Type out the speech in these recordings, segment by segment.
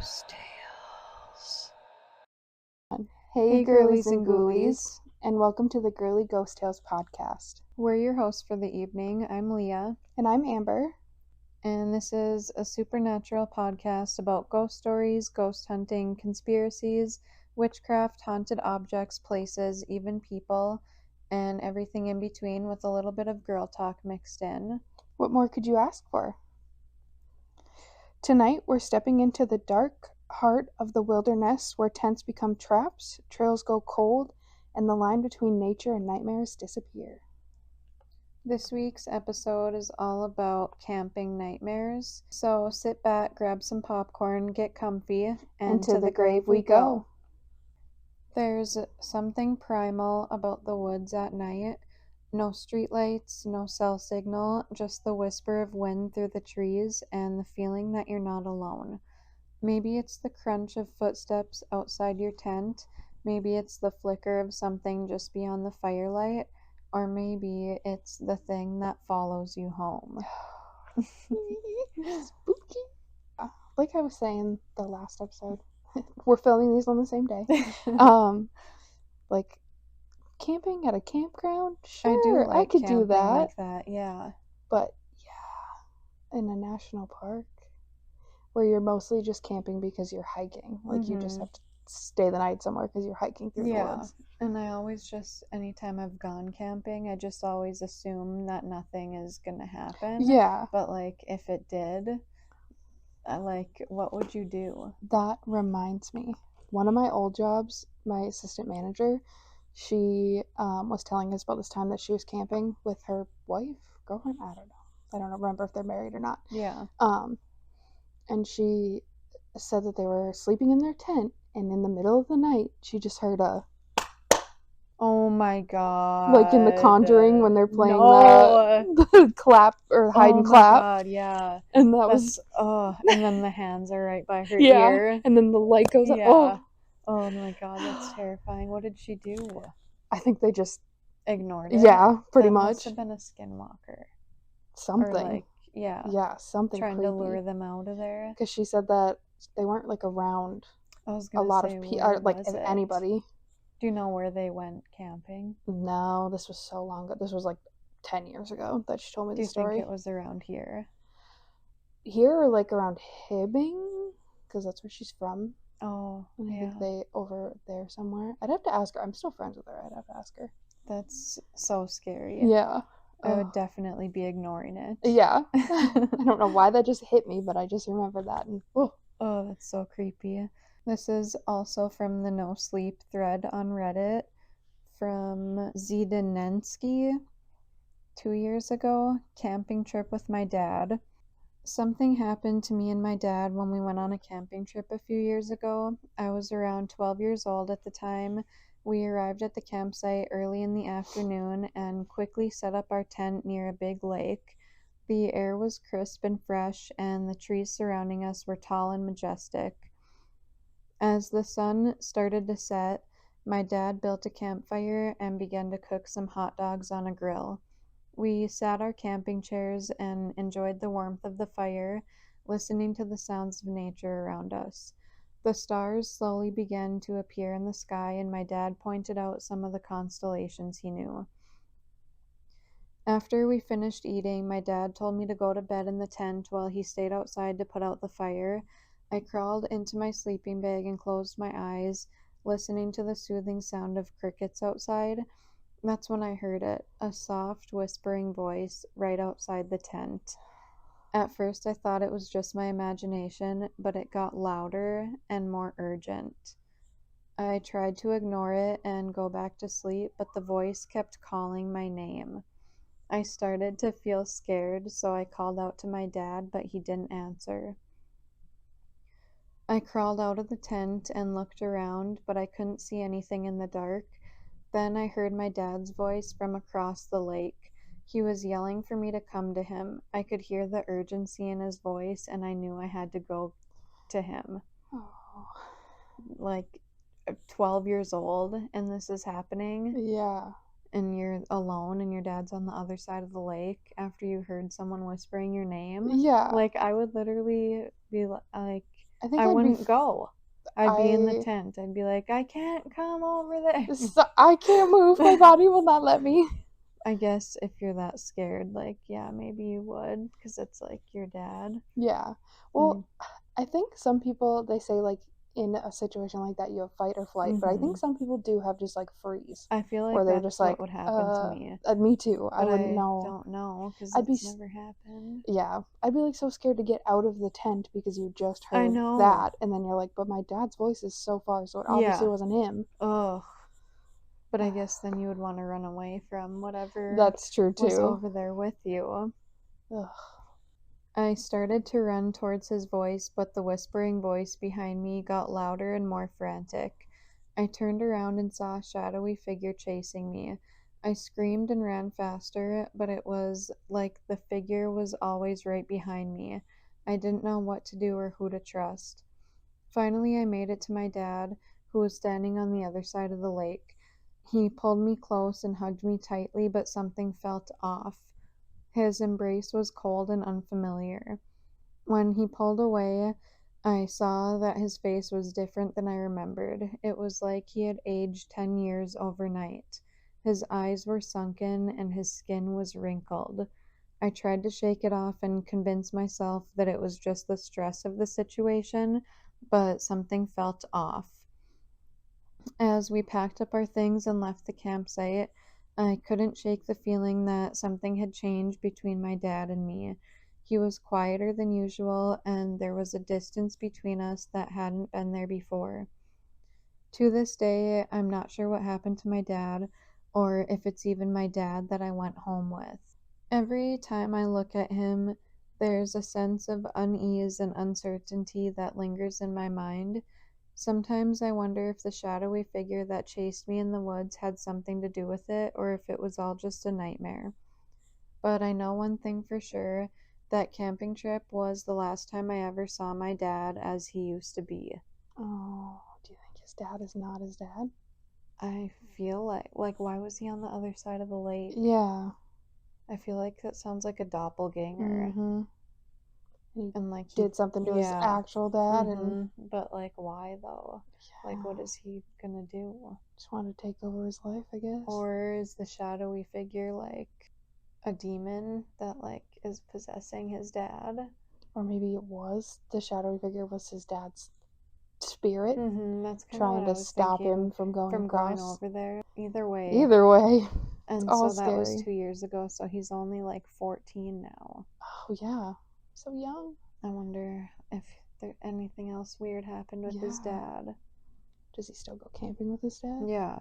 Ghost Tales. Hey girlies and ghoulies, and welcome to the Girly Ghost Tales podcast. We're your hosts for the evening. I'm Leah. And I'm Amber. And this is a supernatural podcast about ghost stories, ghost hunting, conspiracies, witchcraft, haunted objects, places, even people, and everything in between with a little bit of girl talk mixed in. What more could you ask for? Tonight we're stepping into the dark heart of the wilderness where tents become traps, trails go cold, and the line between nature and nightmares disappear. This week's episode is all about camping nightmares. So sit back, grab some popcorn, get comfy, and to the grave we go. There's something primal about the woods at night. No streetlights, no cell signal, just the whisper of wind through the trees and the feeling that you're not alone. Maybe it's the crunch of footsteps outside your tent. Maybe it's the flicker of something just beyond the firelight. Or maybe it's the thing that follows you home. Spooky. Like I was saying the last episode, we're filming these on the same day. Like camping at a campground? Sure, I could do that. Like that, yeah. But yeah, in a national park where you're mostly just camping because you're hiking. Like you just have to stay the night somewhere because you're hiking through the woods. And I always anytime I've gone camping, I just always assume that nothing is gonna happen. Yeah. But like if it did, what would you do? That reminds me. One of my old jobs, my assistant manager, she was telling us about this time that she was camping with her wife, girlfriend, I don't remember if they're married or not. Yeah. And she said that they were sleeping in their tent, and in the middle of the night, she just heard a... Oh my god. Like in The Conjuring when they're playing the clap or hide and clap. Oh my god, yeah. And was... and then the hands are right by her ear. And then the light goes up. Yeah. Oh my god, that's terrifying. What did she do? I think they just... ignored it? Yeah, pretty much. That must have been a skinwalker. Something. Yeah, something trying creepy. to lure them out of there. Because she said that they weren't like around a lot of people, like anybody. Do you know where they went camping? No, this was so long ago. This was like 10 years ago that she told me the story. Do you think it was around here? Here or like around Hibbing? Because that's where she's from. Oh, and I think they over there somewhere. I'd have to ask her. I'm still friends with her. I'd have to ask her. That's so scary. Yeah. I would definitely be ignoring it. Yeah. I don't know why that just hit me, but I just remember that. And oh, that's so creepy. This is also from the No Sleep thread on Reddit from Zidanensky. 2 years ago, camping trip with my dad. Something happened to me and my dad when we went on a camping trip a few years ago. I was around 12 years old at the time. We arrived at the campsite early in the afternoon and quickly set up our tent near a big lake. The air was crisp and fresh, and the trees surrounding us were tall and majestic. As the sun started to set, my dad built a campfire and began to cook some hot dogs on a grill. We sat our camping chairs and enjoyed the warmth of the fire, listening to the sounds of nature around us. The stars slowly began to appear in the sky, and my dad pointed out some of the constellations he knew. After we finished eating, my dad told me to go to bed in the tent while he stayed outside to put out the fire. I crawled into my sleeping bag and closed my eyes, listening to the soothing sound of crickets outside. That's when I heard it, a soft, whispering voice right outside the tent. At first I thought it was just my imagination, but it got louder and more urgent. I tried to ignore it and go back to sleep, but the voice kept calling my name. I started to feel scared, so I called out to my dad, but he didn't answer. I crawled out of the tent and looked around, but I couldn't see anything in the dark. Then I heard my dad's voice from across the lake. He was yelling for me to come to him. I could hear the urgency in his voice, and I knew I had to go to him. Oh. Like 12 years old, and this is happening. Yeah. And you're alone, and your dad's on the other side of the lake after you heard someone whispering your name. Yeah. Like, I would literally be like, I think I I'd be. wouldn't go. I'd be in the I. tent. I'd be like, I can't come over there. I can't move. My body will not let me. I guess if you're that scared, like, yeah, maybe you would, because it's like your dad. Yeah. Well, I think some people, they say, like, in a situation like that, you have fight or flight, but I think some people do have just, like, freeze, I feel where like they're just that's what like, would happen to me, me too. I but wouldn't I know. don't know because I'd be, it's never happened. yeah, I'd be, like, so scared to get out of the tent because you just I heard know. that, and then you're like, but my dad's voice is so far, so it obviously Yeah. wasn't him. Ugh. But I guess then you would want to run away from whatever That's true, was too. over there with you. Ugh. I started to run towards his voice, but the whispering voice behind me got louder and more frantic. I turned around and saw a shadowy figure chasing me. I screamed and ran faster, but it was like the figure was always right behind me. I didn't know what to do or who to trust. Finally, I made it to my dad, who was standing on the other side of the lake. He pulled me close and hugged me tightly, but something felt off. His embrace was cold and unfamiliar. When he pulled away, I saw that his face was different than I remembered. It was like he had aged 10 years overnight. His eyes were sunken and his skin was wrinkled. I tried to shake it off and convince myself that it was just the stress of the situation, but something felt off. As we packed up our things and left the campsite, I couldn't shake the feeling that something had changed between my dad and me. He was quieter than usual, and there was a distance between us that hadn't been there before. To this day, I'm not sure what happened to my dad, or if it's even my dad that I went home with. Every time I look at him, there's a sense of unease and uncertainty that lingers in my mind. Sometimes I wonder if the shadowy figure that chased me in the woods had something to do with it, or if it was all just a nightmare. But I know one thing for sure, that camping trip was the last time I ever saw my dad as he used to be. Oh, do you think his dad is not his dad? I feel like why was he on the other side of the lake? Yeah. I feel like that sounds like a doppelganger. Mm-hmm. He And like he did something to his yeah. actual dad, and But like why though? Like what yeah, is he gonna do? just wanted to take over his life, I guess. Or is the shadowy figure like a demon that like is possessing his dad? Or maybe it was the shadowy figure was his dad's spirit That's kind of what trying I to was stop thinking him from going from going across. over there. Either way. Either way, it's And all so that was scary. 2 years ago, so he's only like 14 now. Oh yeah, so young. I wonder if there anything else weird happened with his dad. Does he still go camping with his dad? Yeah.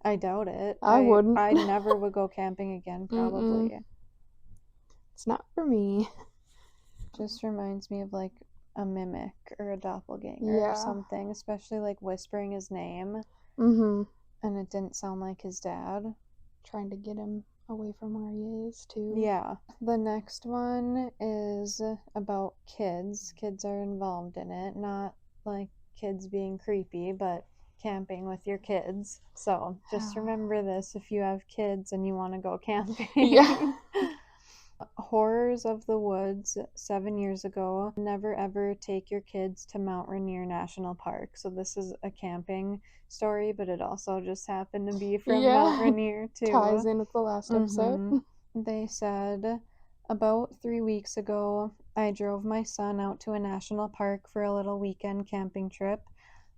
I doubt it. I wouldn't. I never would go camping again, probably. Mm-mm. It's not for me. Just reminds me of like a mimic or a doppelganger Yeah. or something, especially like whispering his name. Mm-hmm. And it didn't sound like his dad. Trying to get him away from where he is, too. Yeah. The next one is about kids. Kids are involved in it, not like kids being creepy, but camping with your kids. So just remember this if you have kids and you want to go camping. Yeah. Horrors of the Woods 7 years ago. Never ever take your kids to Mount Rainier National Park. So this is a camping story, but it also just happened to be from Mount Rainier too. Ties in with the last episode. They said, about 3 weeks ago, I drove my son out to a national park for a little weekend camping trip.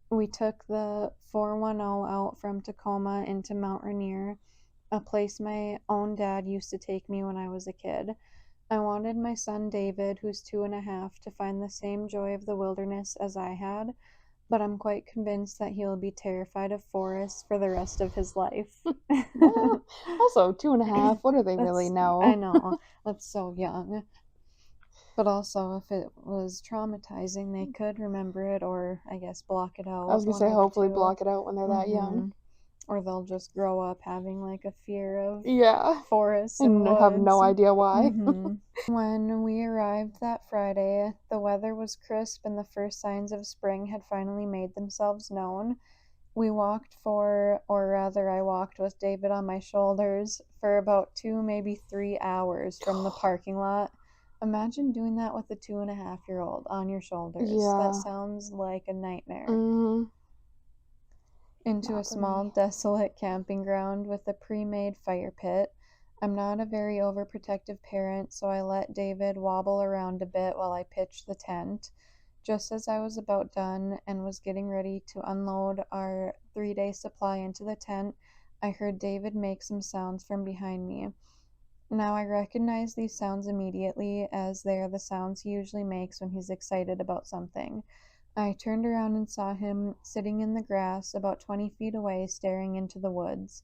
We took the 410 out from Tacoma into Mount Rainier, a place my own dad used to take me when I was a kid. I wanted my son David, who's 2.5, to find the same joy of the wilderness as I had, but I'm quite convinced that he'll be terrified of forests for the rest of his life. Well, also 2.5. What do they really know? I know. That's so young. But also, if it was traumatizing, they could remember it or, I guess, block it out. I was going to say, hopefully block it out when they're that young. Or they'll just grow up having like a fear of forests and woods. have no idea why. When we arrived that Friday, the weather was crisp and the first signs of spring had finally made themselves known. We walked or rather I walked with David on my shoulders for about 2, maybe 3 hours from the parking lot Imagine doing that with a 2.5-year-old on your shoulders. That Yeah. sounds like a nightmare. Mm-hmm. Into a Not for small, me. desolate camping ground with a pre-made fire pit. I'm not a very overprotective parent, so I let David wobble around a bit while I pitched the tent. Just as I was about done and was getting ready to unload our 3-day supply into the tent, I heard David make some sounds from behind me. Now I recognize these sounds immediately, as they are the sounds he usually makes when he's excited about something. I turned around and saw him sitting in the grass about 20 feet away, staring into the woods.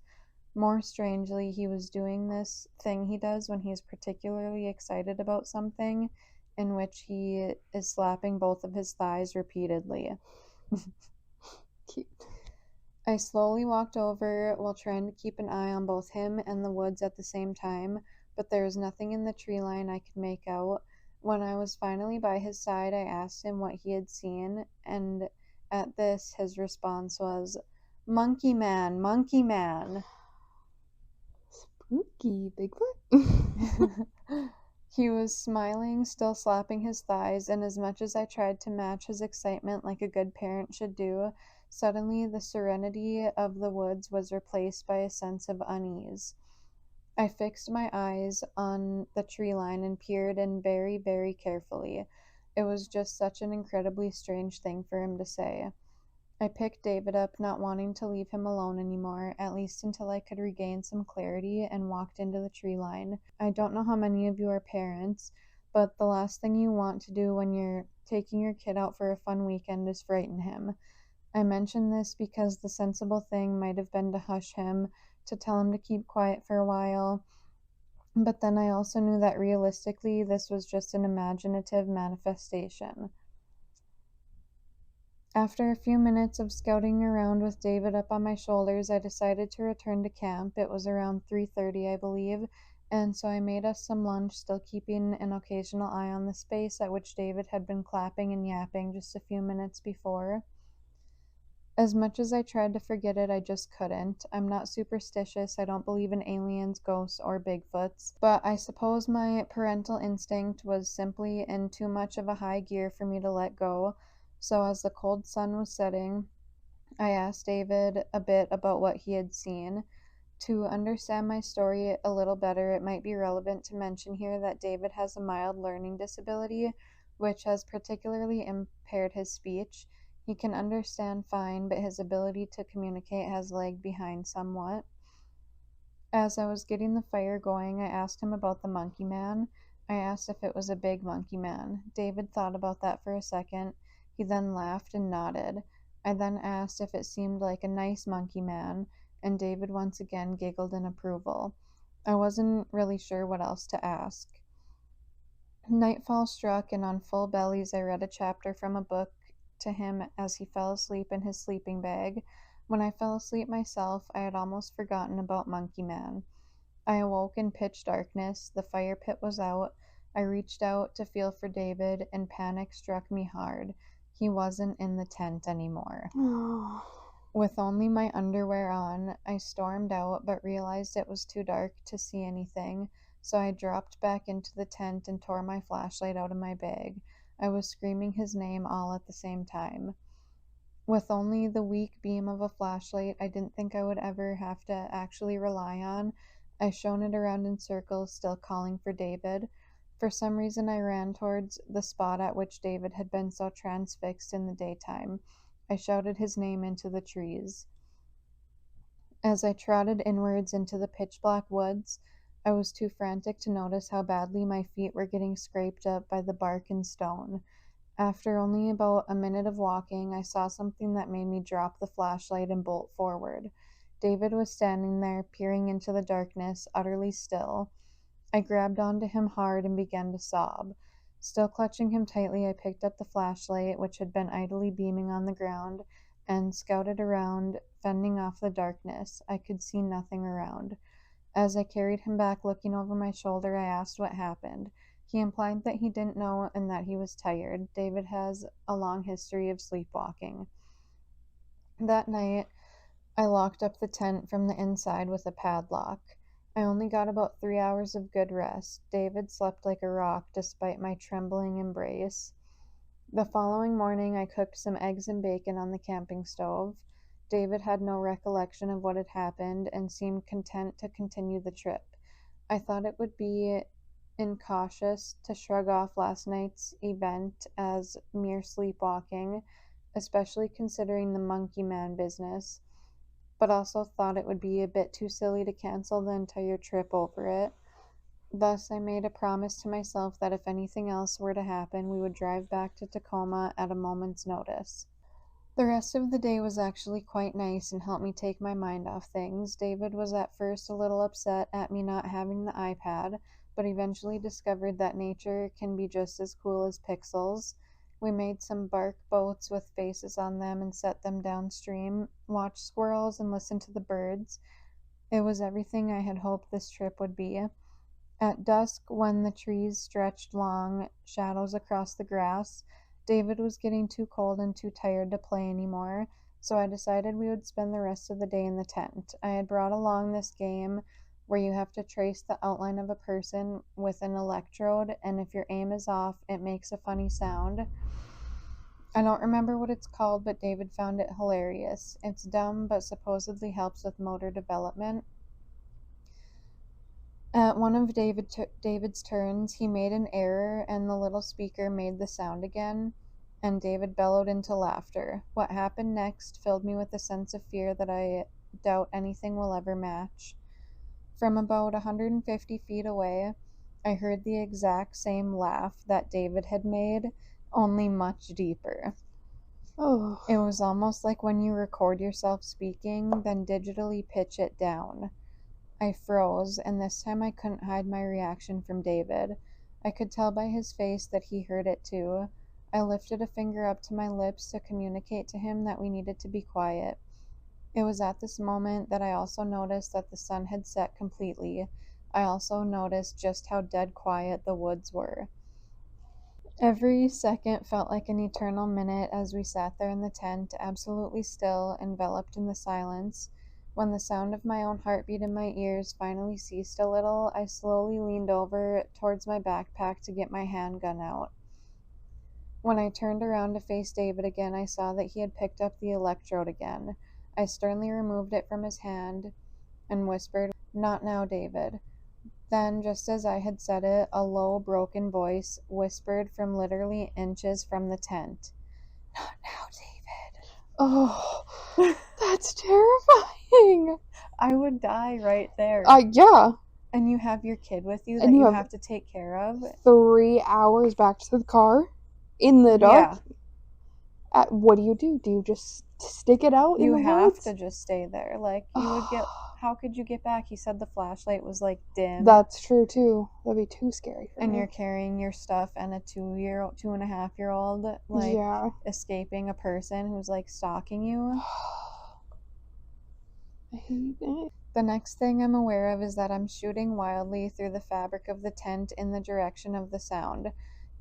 More strangely, he was doing this thing he does when he's particularly excited about something, in which he is slapping both of his thighs repeatedly. Cute. I slowly walked over while trying to keep an eye on both him and the woods at the same time, but there was nothing in the tree line I could make out. When I was finally by his side, I asked him what he had seen, and at this his response was, "Monkey man, monkey man." Spooky Bigfoot. He was smiling, still slapping his thighs, and as much as I tried to match his excitement like a good parent should do, suddenly the serenity of the woods was replaced by a sense of unease. I fixed my eyes on the tree line and peered in very, very carefully. It was just such an incredibly strange thing for him to say. I picked David up, not wanting to leave him alone anymore, at least until I could regain some clarity, and walked into the tree line. I don't know how many of you are parents, but the last thing you want to do when you're taking your kid out for a fun weekend is frighten him. I mention this because the sensible thing might have been to hush him, to tell him to keep quiet for a while, but then I also knew that realistically this was just an imaginative manifestation. After a few minutes of scouting around with David up on my shoulders, I decided to return to camp. It was around 3:30, I believe, and so I made us some lunch, still keeping an occasional eye on the space at which David had been clapping and yapping just a few minutes before. As much as I tried to forget it, I just couldn't. I'm not superstitious, I don't believe in aliens, ghosts, or Bigfoots, but I suppose my parental instinct was simply in too much of a high gear for me to let go. So as the cold sun was setting, I asked David a bit about what he had seen. To understand my story a little better, it might be relevant to mention here that David has a mild learning disability, which has particularly impaired his speech. He can understand fine, but his ability to communicate has lagged behind somewhat. As I was getting the fire going, I asked him about the monkey man. I asked if it was a big monkey man. David thought about that for a second. He then laughed and nodded. I then asked if it seemed like a nice monkey man, and David once again giggled in approval. I wasn't really sure what else to ask. Nightfall struck, and on full bellies I read a chapter from a book to him as he fell asleep in his sleeping bag. When I fell asleep myself, I had almost forgotten about Monkey Man. I awoke in pitch darkness. The fire pit was out. I reached out to feel for David, and panic struck me hard. He wasn't in the tent anymore. Oh. With only my underwear on, I stormed out, but realized it was too dark to see anything, so I dropped back into the tent and tore my flashlight out of my bag. I was screaming his name all at the same time. With only the weak beam of a flashlight I didn't think I would ever have to actually rely on, I shone it around in circles, still calling for David. For some reason, I ran towards the spot at which David had been so transfixed in the daytime. I shouted his name into the trees. As I trotted inwards into the pitch-black woods, I was too frantic to notice how badly my feet were getting scraped up by the bark and stone. After only about a minute of walking, I saw something that made me drop the flashlight and bolt forward. David was standing there, peering into the darkness, utterly still. I grabbed onto him hard and began to sob. Still clutching him tightly, I picked up the flashlight, which had been idly beaming on the ground, and scouted around, fending off the darkness. I could see nothing around. As I carried him back, looking over my shoulder, I asked what happened. He implied that he didn't know and that he was tired. David has a long history of sleepwalking. That night, I locked up the tent from the inside with a padlock. I only got about 3 hours of good rest. David slept like a rock despite my trembling embrace. The following morning, I cooked some eggs and bacon on the camping stove. David had no recollection of what had happened and seemed content to continue the trip. I thought it would be incautious to shrug off last night's event as mere sleepwalking, especially considering the monkey man business, but also thought it would be a bit too silly to cancel the entire trip over it. Thus, I made a promise to myself that if anything else were to happen, we would drive back to Tacoma at a moment's notice. The rest of the day was actually quite nice and helped me take my mind off things. David was at first a little upset at me not having the iPad, but eventually discovered that nature can be just as cool as pixels. We made some bark boats with faces on them and set them downstream, watched squirrels, and listened to the birds. It was everything I had hoped this trip would be. At dusk, when the trees stretched long shadows across the grass, David was getting too cold and too tired to play anymore, so I decided we would spend the rest of the day in the tent. I had brought along this game where you have to trace the outline of a person with an electrode, and if your aim is off, it makes a funny sound. I don't remember what it's called, but David found it hilarious. It's dumb, but supposedly helps with motor development. At one of David's turns, he made an error and the little speaker made the sound again, and David bellowed into laughter. What happened next filled me with a sense of fear that I doubt anything will ever match. From about 150 feet away, I heard the exact same laugh that David had made, only much deeper. Oh, It was almost like when you record yourself speaking, then digitally pitch it down. I froze, and this time I couldn't hide my reaction from David. I could tell by his face that he heard it too. I lifted a finger up to my lips to communicate to him that we needed to be quiet. It was at this moment that I also noticed that the sun had set completely. I also noticed just how dead quiet the woods were. Every second felt like an eternal minute as we sat there in the tent, absolutely still, enveloped in the silence. When the sound of my own heartbeat in my ears finally ceased a little, I slowly leaned over towards my backpack to get my handgun out. When I turned around to face David again, I saw that he had picked up the electrode again. I sternly removed it from his hand and whispered, "Not now, David." Then, just as I had said it, a low, broken voice whispered from literally inches from the tent, "Not now, oh, David." that's terrifying. I would die right there. Yeah. And you have your kid with you that And you you have have to take care of. 3 hours back to the car in the dark. Yeah, What do? Do you just stick it out in you the have woods? to just stay there. Like, you would get. How could you get back? He said the flashlight was like dim. That's true too. That'd be too scary for And me. you're carrying your stuff and a 2.5-year-old, like, Yeah. escaping a person who's like stalking you. I hate it. The next thing I'm aware of is that I'm shooting wildly through the fabric of the tent in the direction of the sound.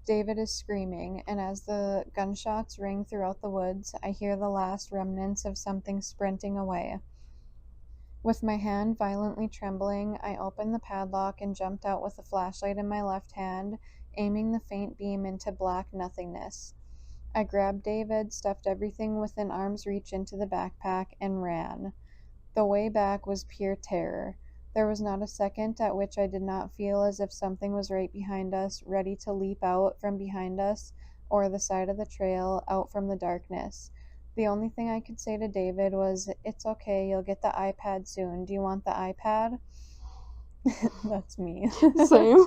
David is screaming, and as the gunshots ring throughout the woods, I hear the last remnants of something sprinting away. With my hand violently trembling, I opened the padlock and jumped out with a flashlight in my left hand, aiming the faint beam into black nothingness. I grabbed David, stuffed everything within arm's reach into the backpack, and ran. The way back was pure terror. There was not a second at which I did not feel as if something was right behind us, ready to leap out from behind us or the side of the trail, out from the darkness. The only thing I could say to David was, "It's okay, you'll get the iPad soon. Do you want the iPad?" That's me. Same.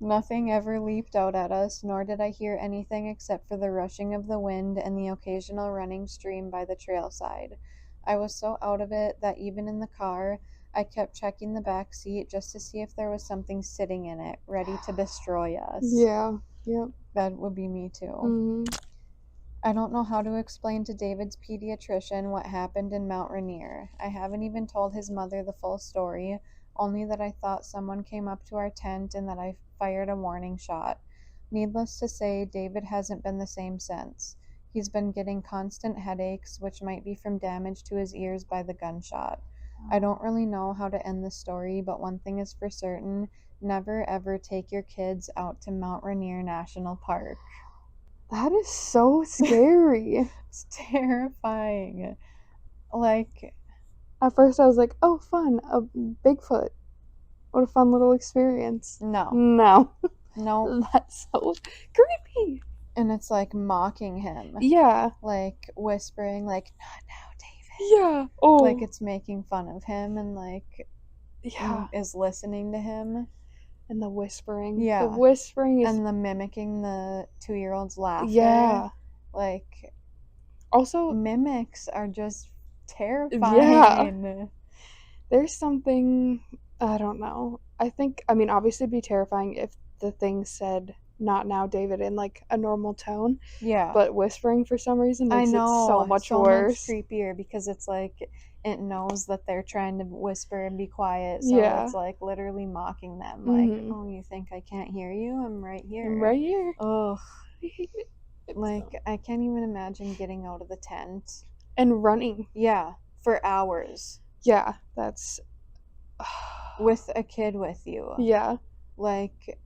Nothing ever leaped out at us, nor did I hear anything except for the rushing of the wind and the occasional running stream by the trail side. I was so out of it that even in the car, I kept checking the back seat just to see if there was something sitting in it, ready to destroy us. Yeah. Yep. That would be me too. Mm-hmm. I don't know how to explain to David's pediatrician what happened in Mount Rainier. I haven't even told his mother the full story, only that I thought someone came up to our tent and that I fired a warning shot. Needless to say, David hasn't been the same since. He's been getting constant headaches, which might be from damage to his ears by the gunshot. I don't really know how to end the story, but one thing is for certain, never ever take your kids out to Mount Rainier National Park. That is so scary. It's terrifying. Like, At first I was like, oh, fun, a Bigfoot. What a fun little experience. no. No. No. That's so creepy. And it's like mocking him. Yeah. Like whispering, like, not now, David. Yeah. Oh. Like it's making fun of him and like yeah. is listening to him. And the whispering. Yeah. The whispering is. And the mimicking the 2-year-old's laughter. Yeah. Like, also, mimics are just terrifying. Yeah. There's something, I don't know. I mean, obviously it'd be terrifying if the thing said, not now, David, in like a normal tone. Yeah. But whispering for some reason makes it so much worse. So much creepier because it's like it knows that they're trying to whisper and be quiet. So Yeah. it's like literally mocking them. Like, oh, you think I can't hear you? I'm right here. I'm right here. Ugh. Like, I can't even imagine getting out of the tent. And running. Yeah. For hours. Yeah. That's. With a kid with you. Yeah. Like.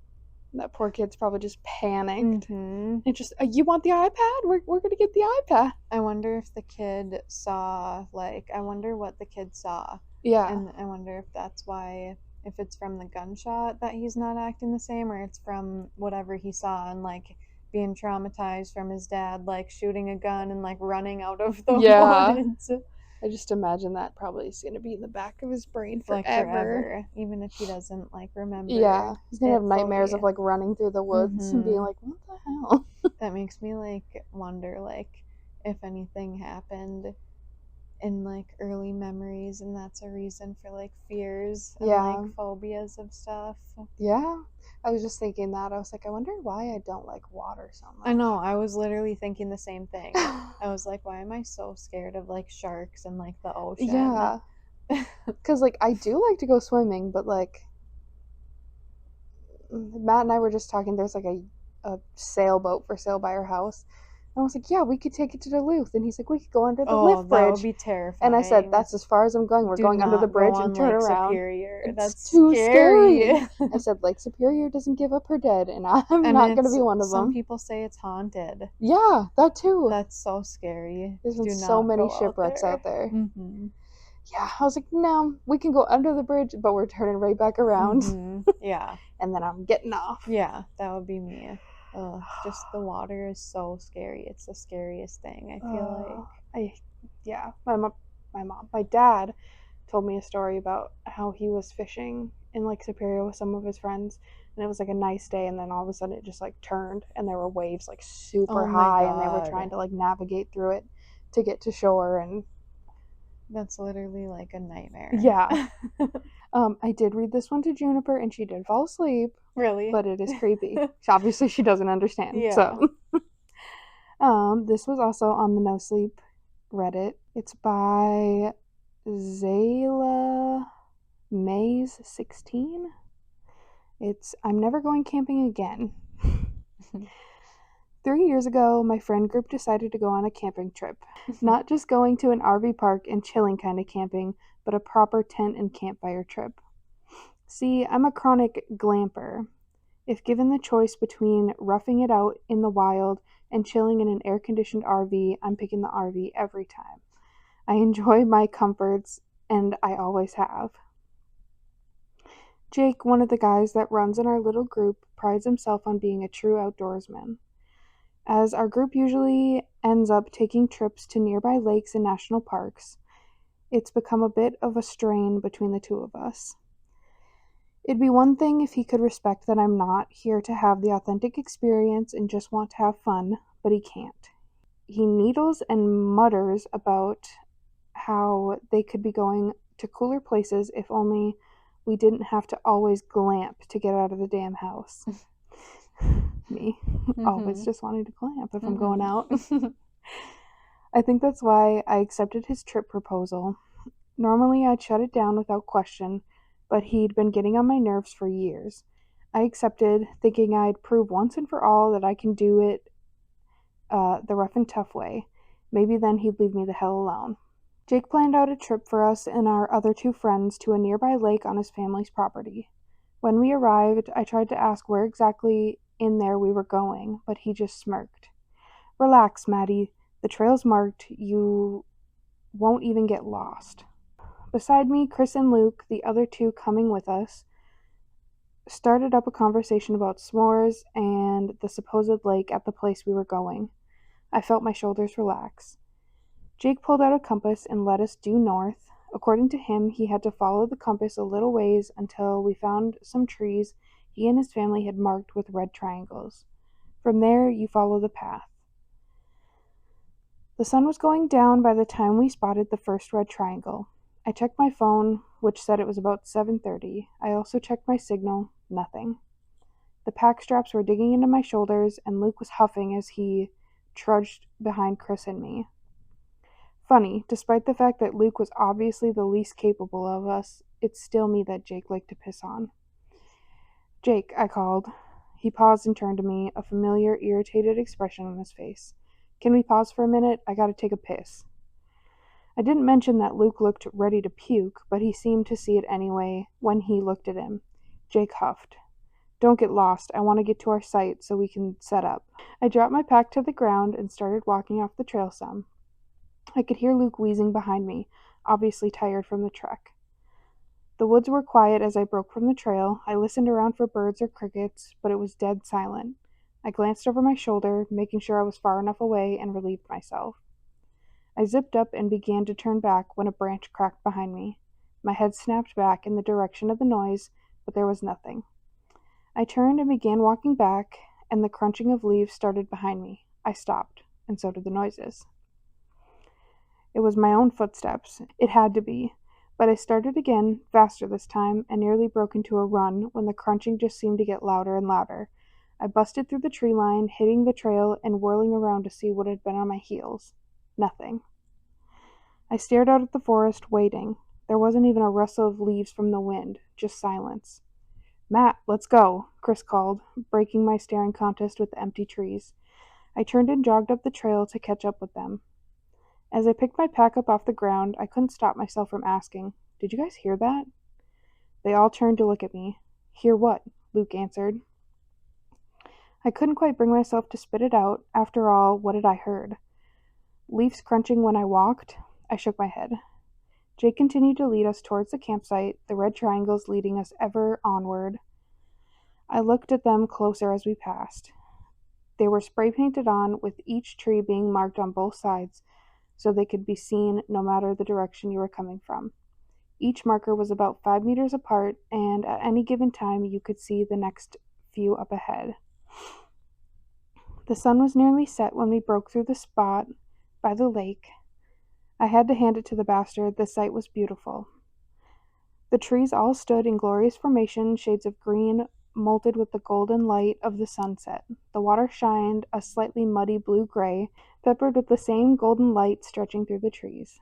That poor kid's probably just panicked. Mm-hmm. And just, you want the iPad? We're going to get the iPad. I wonder if the kid saw, like, I wonder what the kid saw. Yeah. And I wonder if that's why, if it's from the gunshot that he's not acting the same, or it's from whatever he saw and, like, being traumatized from his dad, like, shooting a gun and, like, running out of the woods. I just imagine that probably is going to be in the back of his brain forever. Like, forever. Even if he doesn't, like, remember. Yeah. He's going to have nightmares of, like, running through the woods and being like, what the hell? That makes me, like, wonder, like, if anything happened in, like, early memories and that's a reason for, like, fears and, like, phobias of stuff. Yeah. I was just thinking that. I was like, I wonder why I don't like water so much. I know. I was literally thinking the same thing. I was like, why am I so scared of, like, sharks and, like, the ocean? Yeah. Because, like, I do like to go swimming, but, like, Matt and I were just talking. There's, like, a sailboat for sale by our house. And I was like, yeah, we could take it to Duluth. And he's like, we could go under the lift bridge. That would be terrifying. And I said, that's as far as I'm going. We're going under the bridge and turn Lake around. Superior. It's that's too scary. I said, Lake Superior doesn't give up her dead, and I'm not going to be one of them. Some people say it's haunted. Yeah, that too. That's so scary. There's been so many shipwrecks out there. Mm-hmm. Yeah, I was like, no, we can go under the bridge, but we're turning right back around. Mm-hmm. Yeah. And then I'm getting off. Yeah, that would be me. Ugh, just the water is so scary. It's the scariest thing, I feel my dad told me a story about how he was fishing in Lake Superior with some of his friends, and it was like a nice day, and then all of a sudden it just like turned and there were waves like super high, and they were trying to like navigate through it to get to shore, and that's literally like a nightmare. Yeah. I did read this one to Juniper, and she did fall asleep. Really? But it is creepy. Obviously, she doesn't understand. Yeah. So, this was also on the No Sleep Reddit. It's by Zayla Mays 16. It's I'm never going camping again. 3 years ago, my friend group decided to go on a camping trip. Not just going to an RV park and chilling kind of camping, but a proper tent and campfire trip. See, I'm a chronic glamper. If given the choice between roughing it out in the wild and chilling in an air-conditioned RV, I'm picking the RV every time. I enjoy my comforts, and I always have. Jake, one of the guys that runs in our little group, prides himself on being a true outdoorsman. As our group usually ends up taking trips to nearby lakes and national parks, it's become a bit of a strain between the two of us. It'd be one thing if he could respect that I'm not here to have the authentic experience and just want to have fun, but he can't. He needles and mutters about how they could be going to cooler places if only we didn't have to always glamp to get out of the damn house. Me, always just wanting to glamp if I'm going out. I think that's why I accepted his trip proposal. Normally I'd shut it down without question, but he'd been getting on my nerves for years. I accepted, thinking I'd prove once and for all that I can do it the rough and tough way. Maybe then he'd leave me the hell alone. Jake planned out a trip for us and our other two friends to a nearby lake on his family's property. When we arrived, I tried to ask where exactly in there we were going, but he just smirked. Relax, Maddie. The trail's marked. You won't even get lost. Beside me, Chris and Luke, the other two coming with us, started up a conversation about s'mores and the supposed lake at the place we were going. I felt my shoulders relax. Jake pulled out a compass and led us due north. According to him, he had to follow the compass a little ways until we found some trees he and his family had marked with red triangles. From there, you follow the path. The sun was going down by the time we spotted the first red triangle. I checked my phone, which said it was about 7:30. I also checked my signal, nothing. The pack straps were digging into my shoulders, and Luke was huffing as he trudged behind Chris and me. Funny, despite the fact that Luke was obviously the least capable of us, it's still me that Jake liked to piss on. Jake, I called. He paused and turned to me, a familiar, irritated expression on his face. Can we pause for a minute? I gotta take a piss. I didn't mention that Luke looked ready to puke, but he seemed to see it anyway when he looked at him. Jake huffed. Don't get lost. I want to get to our site so we can set up. I dropped my pack to the ground and started walking off the trail some. I could hear Luke wheezing behind me, obviously tired from the trek. The woods were quiet as I broke from the trail. I listened around for birds or crickets, but it was dead silent. I glanced over my shoulder, making sure I was far enough away, and relieved myself. I zipped up and began to turn back when a branch cracked behind me. My head snapped back in the direction of the noise, but there was nothing. I turned and began walking back, and the crunching of leaves started behind me. I stopped, and so did the noises. It was my own footsteps. It had to be. But I started again, faster this time, and nearly broke into a run when the crunching just seemed to get louder and louder. I busted through the tree line, hitting the trail and whirling around to see what had been on my heels. Nothing. I stared out at the forest, waiting. There wasn't even a rustle of leaves from the wind, just silence. Matt, let's go, Chris called, breaking my staring contest with the empty trees. I turned and jogged up the trail to catch up with them. As I picked my pack up off the ground, I couldn't stop myself from asking, Did you guys hear that? They all turned to look at me. Hear what? Luke answered. I couldn't quite bring myself to spit it out. After all, what had I heard? Leaves crunching when I walked? I shook my head. Jake continued to lead us towards the campsite, the red triangles leading us ever onward. I looked at them closer as we passed. They were spray painted on, with each tree being marked on both sides, so they could be seen no matter the direction you were coming from. Each marker was about 5 meters apart, and at any given time you could see the next few up ahead. The sun was nearly set when we broke through the spot by the lake. I had to hand it to the bastard. The sight was beautiful. The trees all stood in glorious formation, shades of green molted with the golden light of the sunset. The water shined a slightly muddy blue-gray, peppered with the same golden light stretching through the trees.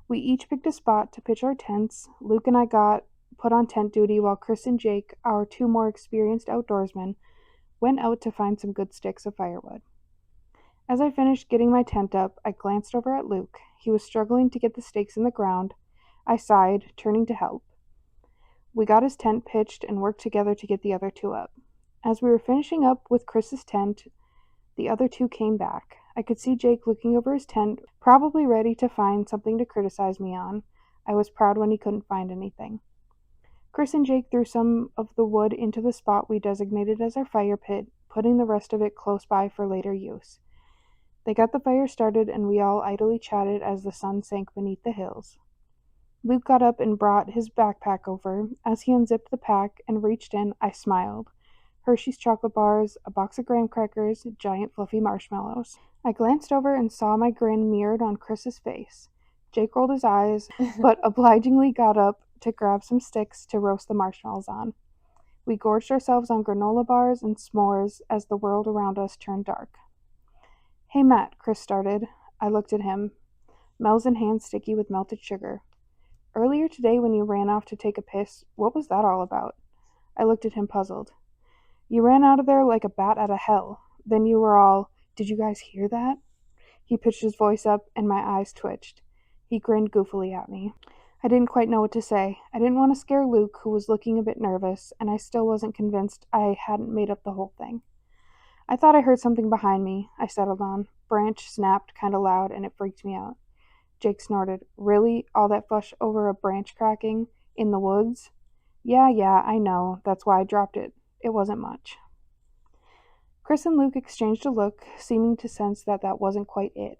We each picked a spot to pitch our tents. Luke and I got put on tent duty while Chris and Jake, our two more experienced outdoorsmen, went out to find some good sticks of firewood. As I finished getting my tent up, I glanced over at Luke. He was struggling to get the stakes in the ground. I sighed, turning to help. We got his tent pitched and worked together to get the other two up. As we were finishing up with Chris's tent, the other two came back. I could see Jake looking over his tent, probably ready to find something to criticize me on. I was proud when he couldn't find anything. Chris and Jake threw some of the wood into the spot we designated as our fire pit, putting the rest of it close by for later use. They got the fire started, and we all idly chatted as the sun sank beneath the hills. Luke got up and brought his backpack over. As he unzipped the pack and reached in, I smiled. Hershey's chocolate bars, a box of graham crackers, giant fluffy marshmallows. I glanced over and saw my grin mirrored on Chris's face. Jake rolled his eyes, but obligingly got up to grab some sticks to roast the marshmallows on. We gorged ourselves on granola bars and s'mores as the world around us turned dark. Hey, Matt, Chris started. I looked at him, Mel's in hand sticky with melted sugar. Earlier today when you ran off to take a piss, what was that all about? I looked at him puzzled. You ran out of there like a bat out of hell. Then you were all, did you guys hear that? He pitched his voice up, and my eyes twitched. He grinned goofily at me. I didn't quite know what to say. I didn't want to scare Luke, who was looking a bit nervous, and I still wasn't convinced I hadn't made up the whole thing. I thought I heard something behind me, I settled on. Branch snapped kind of loud, and it freaked me out. Jake snorted. Really? All that fuss over a branch cracking? In the woods? Yeah, I know. That's why I dropped it. It wasn't much. Chris and Luke exchanged a look, seeming to sense that that wasn't quite it.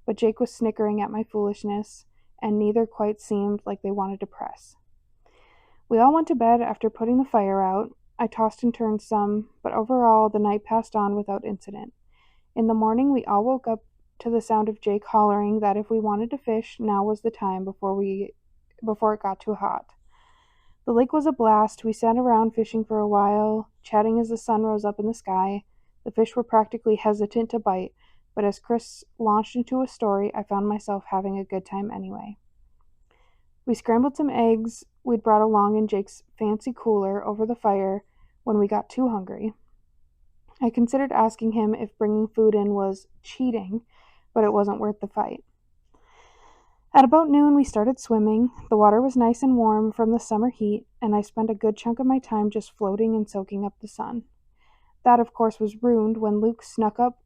But Jake was snickering at my foolishness, and neither quite seemed like they wanted to press. We all went to bed after putting the fire out. I tossed and turned some, but overall the night passed on without incident. In the morning we all woke up to the sound of Jake hollering that if we wanted to fish, now was the time before it got too hot. The lake was a blast. We sat around fishing for a while, chatting as the sun rose up in the sky. The fish were practically hesitant to bite, but as Chris launched into a story, I found myself having a good time anyway. We scrambled some eggs we'd brought along in Jake's fancy cooler over the fire when we got too hungry. I considered asking him if bringing food in was cheating, but it wasn't worth the fight. At about noon, we started swimming. The water was nice and warm from the summer heat, and I spent a good chunk of my time just floating and soaking up the sun. That, of course, was ruined when Luke snuck up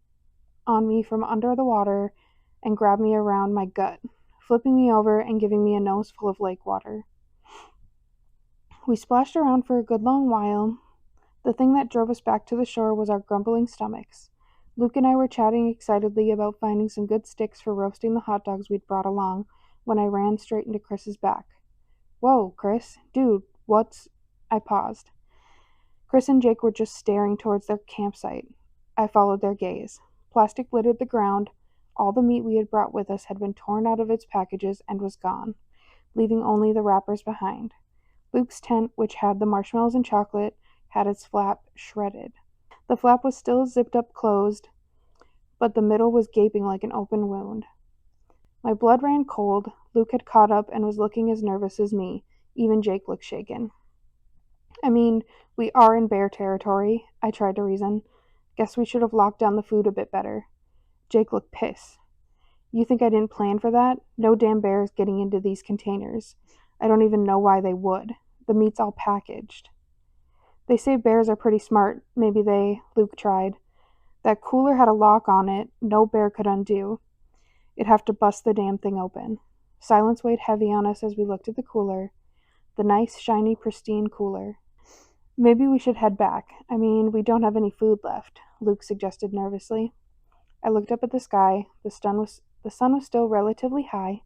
on me from under the water and grabbed me around my gut, flipping me over and giving me a nose full of lake water. We splashed around for a good long while. The thing that drove us back to the shore was our grumbling stomachs. Luke and I were chatting excitedly about finding some good sticks for roasting the hot dogs we'd brought along when I ran straight into Chris's back. Whoa, Chris. Dude, what's... I paused. Chris and Jake were just staring towards their campsite. I followed their gaze. Plastic littered the ground. All the meat we had brought with us had been torn out of its packages and was gone, leaving only the wrappers behind. Luke's tent, which had the marshmallows and chocolate, had its flap shredded. The flap was still zipped up closed, but the middle was gaping like an open wound. My blood ran cold. Luke had caught up and was looking as nervous as me. Even Jake looked shaken. I mean, we are in bear territory, I tried to reason. Guess we should have locked down the food a bit better. Jake looked pissed. You think I didn't plan for that? No damn bear is getting into these containers. I don't even know why they would. The meat's all packaged. They say bears are pretty smart. Luke tried. That cooler had a lock on it no bear could undo. It'd have to bust the damn thing open. Silence weighed heavy on us as we looked at the cooler. The nice, shiny, pristine cooler. Maybe we should head back. I mean, we don't have any food left, Luke suggested nervously. I looked up at the sky. The sun was still relatively high,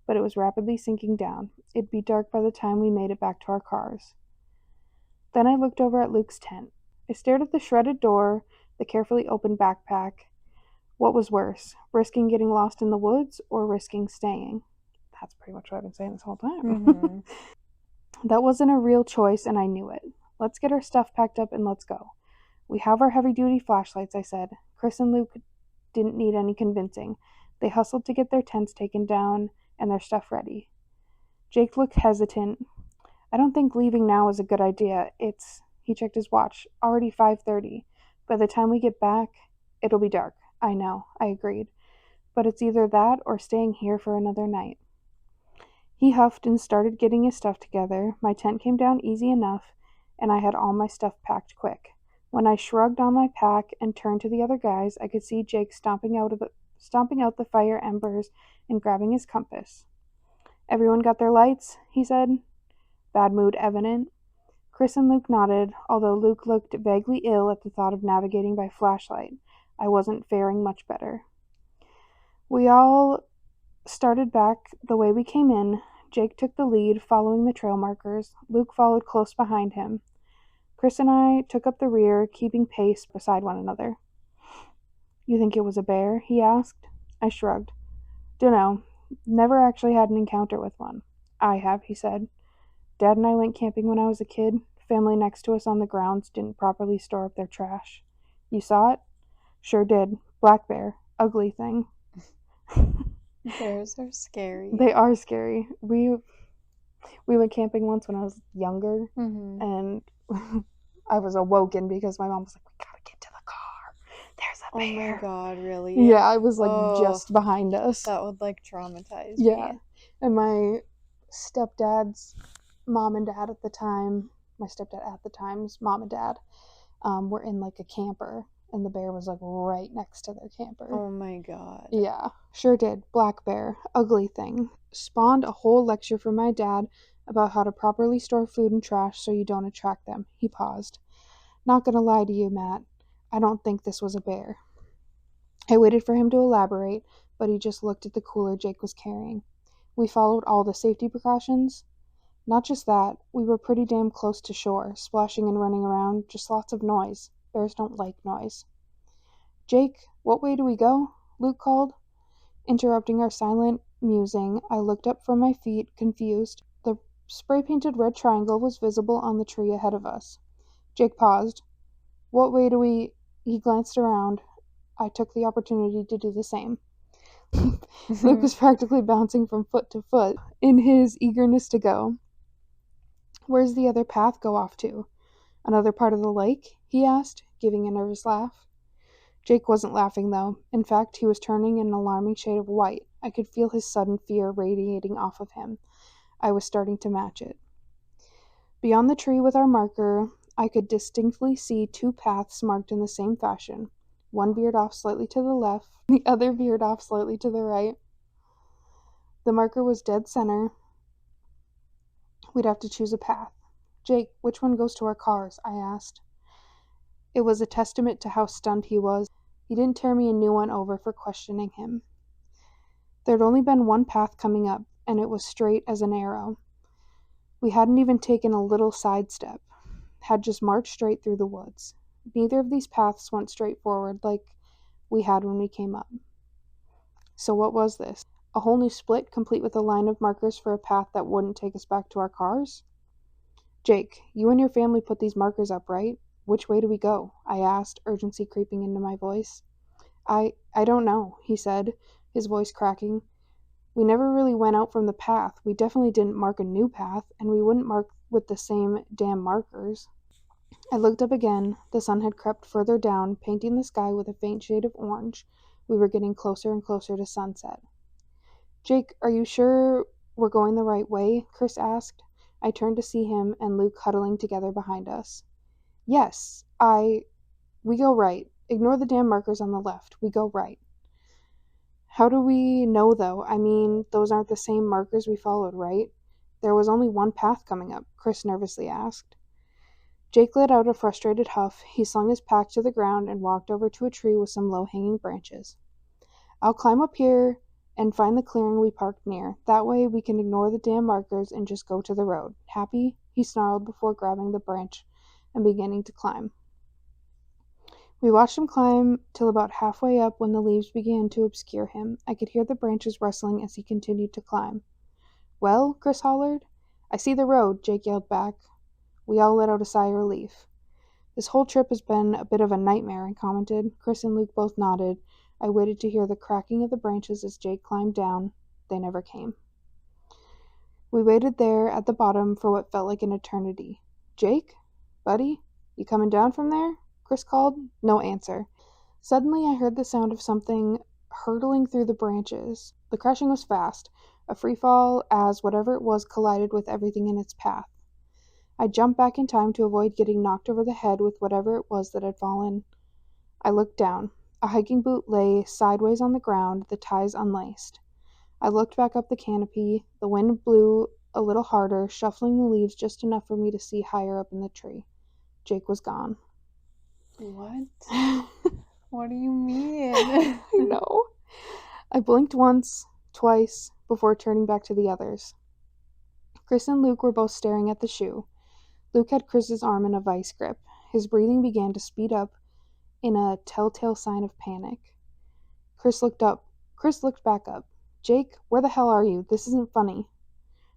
but it was rapidly sinking down. It'd be dark by the time we made it back to our cars. Then I looked over at Luke's tent. I stared at the shredded door, the carefully opened backpack. What was worse, risking getting lost in the woods or risking staying? That's pretty much what I've been saying this whole time. Mm-hmm. That wasn't a real choice, and I knew it. Let's get our stuff packed up and let's go. We have our heavy-duty flashlights, I said. Chris and Luke didn't need any convincing. They hustled to get their tents taken down and their stuff ready. Jake looked hesitant. I don't think leaving now is a good idea. He checked his watch, already 5:30. By the time we get back, it'll be dark. I know, I agreed. But it's either that or staying here for another night. He huffed and started getting his stuff together. My tent came down easy enough, and I had all my stuff packed quick. When I shrugged on my pack and turned to the other guys, I could see Jake stomping out the fire embers and grabbing his compass. Everyone got their lights? He said. Bad mood evident. Chris and Luke nodded, although Luke looked vaguely ill at the thought of navigating by flashlight. I wasn't faring much better. We all started back the way we came in. Jake took the lead, following the trail markers. Luke followed close behind him. Chris and I took up the rear, keeping pace beside one another. You think it was a bear? He asked. I shrugged. Dunno. Never actually had an encounter with one. I have, he said. Dad and I went camping when I was a kid. Family next to us on the grounds didn't properly store up their trash. You saw it? Sure did. Black bear. Ugly thing. Bears are scary. They are scary. We went camping once when I was younger, Mm-hmm. and I was awoken because my mom was like, we gotta get to the car. There's a bear. Oh my god, really? Yeah, I was like just behind us. That would like traumatize Yeah. me. And my stepdad's mom and dad at the time, my stepdad at the time's mom and dad, were in like a camper, and the bear was like right next to their camper. Oh my god. Yeah, sure did. Black bear, ugly thing. Spawned a whole lecture from my dad about how to properly store food and trash so you don't attract them. He paused. Not gonna lie to you, Matt. I don't think this was a bear. I waited for him to elaborate, but he just looked at the cooler Jake was carrying. We followed all the safety precautions. Not just that, we were pretty damn close to shore, splashing and running around, just lots of noise. Bears don't like noise. Jake, what way do we go? Luke called. Interrupting our silent musing, I looked up from my feet, confused. The spray-painted red triangle was visible on the tree ahead of us. Jake paused. What way do we... He glanced around. I took the opportunity to do the same. Luke was practically bouncing from foot to foot in his eagerness to go. Where's the other path go off to? Another part of the lake? He asked, giving a nervous laugh. Jake wasn't laughing, though. In fact, he was turning an alarming shade of white. I could feel his sudden fear radiating off of him. I was starting to match it. Beyond the tree with our marker, I could distinctly see two paths marked in the same fashion. One veered off slightly to the left, the other veered off slightly to the right. The marker was dead center. We'd have to choose a path. Jake, which one goes to our cars? I asked. It was a testament to how stunned he was. He didn't tear me a new one over for questioning him. There'd only been one path coming up, and it was straight as an arrow. We hadn't even taken a little sidestep, had just marched straight through the woods. Neither of these paths went straight forward like we had when we came up. So what was this? A whole new split, complete with a line of markers for a path that wouldn't take us back to our cars? Jake, you and your family put these markers up, right? Which way do we go? I asked, urgency creeping into my voice. I don't know, he said, his voice cracking. We never really went out from the path. We definitely didn't mark a new path, and we wouldn't mark with the same damn markers. I looked up again. The sun had crept further down, painting the sky with a faint shade of orange. We were getting closer and closer to sunset. Jake, are you sure we're going the right way? Chris asked. I turned to see him and Luke huddling together behind us. Yes, we go right. Ignore the damn markers on the left. We go right. How do we know, though? I mean, those aren't the same markers we followed, right? There was only one path coming up, Chris nervously asked. Jake let out a frustrated huff. He slung his pack to the ground and walked over to a tree with some low-hanging branches. I'll climb up here and find the clearing we parked near. That way we can ignore the damn markers and just go to the road. Happy? He snarled before grabbing the branch and beginning to climb. We watched him climb till about halfway up when the leaves began to obscure him. I could hear the branches rustling as he continued to climb. Well, Chris hollered. I see the road, Jake yelled back. We all let out a sigh of relief. This whole trip has been a bit of a nightmare, I commented. Chris and Luke both nodded. I waited to hear the cracking of the branches as Jake climbed down. They never came. We waited there at the bottom for what felt like an eternity. Jake? Buddy? You coming down from there? Chris called. No answer. Suddenly I heard the sound of something hurtling through the branches. The crashing was fast, a free fall as whatever it was collided with everything in its path. I jumped back in time to avoid getting knocked over the head with whatever it was that had fallen. I looked down. A hiking boot lay sideways on the ground, the ties unlaced. I looked back up the canopy. The wind blew a little harder, shuffling the leaves just enough for me to see higher up in the tree. Jake was gone. What? What do you mean? I know. I blinked once, twice, before turning back to the others. Chris and Luke were both staring at the shoe. Luke had Chris's arm in a vice grip. His breathing began to speed up in a telltale sign of panic. Chris looked back up. Jake, where the hell are you? This isn't funny.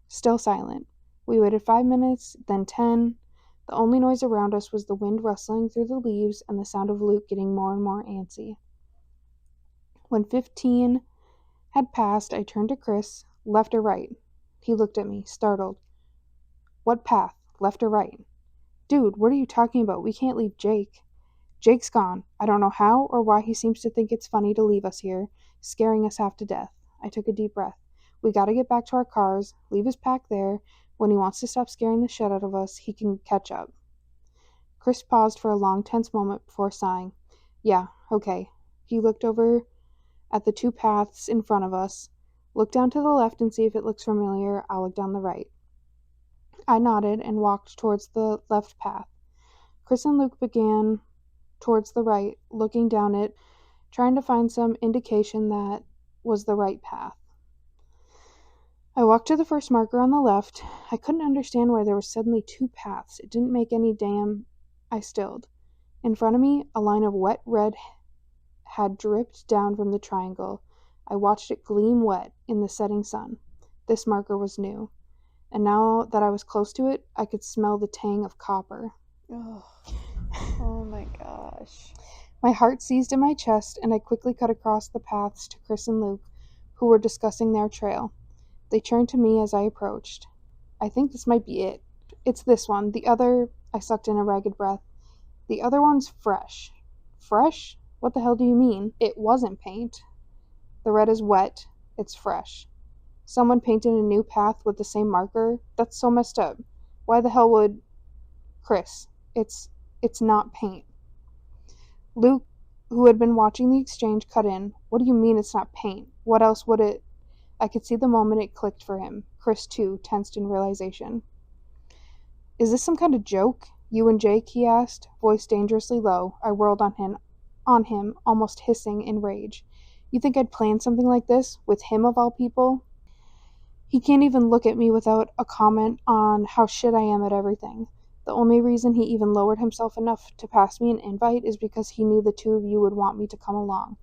Still silent. We waited 5 minutes, then 10. The only noise around us was the wind rustling through the leaves and the sound of Luke getting more and more antsy. When 15 had passed, I turned to Chris. Left or right? He looked at me, startled. What path? Left or right? Dude, what are you talking about? We can't leave Jake. Jake's gone. I don't know how or why he seems to think it's funny to leave us here, scaring us half to death. I took a deep breath. We gotta get back to our cars, leave his pack there. When he wants to stop scaring the shit out of us, he can catch up. Chris paused for a long, tense moment before sighing. Yeah, okay. He looked over at the two paths in front of us. Look down to the left and see if it looks familiar. I'll look down the right. I nodded and walked towards the left path. Chris and Luke began towards the right, looking down it, trying to find some indication that was the right path. I walked to the first marker on the left. I couldn't understand why there were suddenly two paths. It didn't make any damn. I stilled. In front of me, a line of wet red had dripped down from the triangle. I watched it gleam wet in the setting sun. This marker was new, and now that I was close to it, I could smell the tang of copper. Oh, oh my gosh. My heart seized in my chest, and I quickly cut across the paths to Chris and Luke, who were discussing their trail. They turned to me as I approached. I think this might be it. It's this one. The other, I sucked in a ragged breath. The other one's fresh. Fresh? What the hell do you mean? It wasn't paint. The red is wet. It's fresh. Someone painted a new path with the same marker? That's so messed up. Why the hell would... Chris, it's not paint. Luke, who had been watching the exchange, cut in. What do you mean it's not paint? What else would it... I could see the moment it clicked for him. Chris, too, tensed in realization. Is this some kind of joke? You and Jake? He asked, voice dangerously low. I whirled on him, almost hissing in rage. You think I'd plan something like this? With him of all people? He can't even look at me without a comment on how shit I am at everything. The only reason he even lowered himself enough to pass me an invite is because he knew the two of you would want me to come along.